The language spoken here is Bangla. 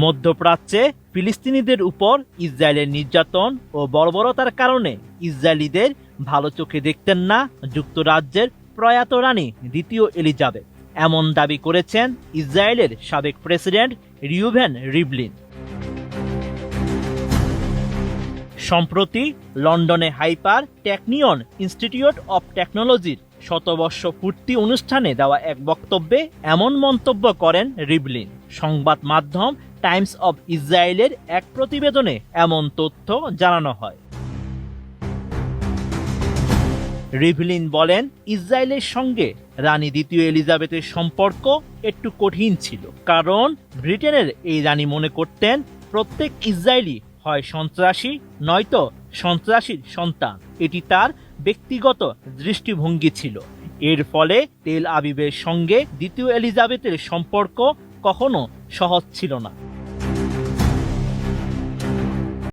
মধ্যপ্রাচ্যে ফিলিস্তিনিদের উপর ইসরায়েলের নির্যাতন ও বর্বরতার কারণে ইসরায়েলিদের ভালো চোখে দেখতেন না যুক্তরাজ্যের প্রয়াত রানী দ্বিতীয় এলিজাবেথ। এমন দাবি করেছেন ইসরায়েলের সাবেক প্রেসিডেন্ট রিউভেন রিভলিন। সম্প্রতি লন্ডনে হাইপার টেকনিয়ন ইনস্টিটিউট অব টেকনোলজির শতবর্ষ পূর্তি অনুষ্ঠানে দেওয়া এক বক্তব্যে এমন মন্তব্য করেন রিভলিন। সংবাদ মাধ্যম টাইমস অব ইসরায়েলের এক প্রতিবেদনে এমন তথ্য জানানো হয়। রিভলিন বলেন, ইসরায়েলের সঙ্গে রানী দ্বিতীয় এলিজাবেথের সম্পর্ক একটু কঠিন ছিল, কারণ ব্রিটেনের এই রানী মনে করতেন প্রত্যেক ইসরায়েলি হয় সন্ত্রাসী নয়তো সন্ত্রাসীর সন্তান। এটি তার ব্যক্তিগত দৃষ্টিভঙ্গি ছিল। এর ফলে তেল আবিবের সঙ্গে দ্বিতীয় এলিজাবেথের সম্পর্ক কখনো সহজ ছিল না।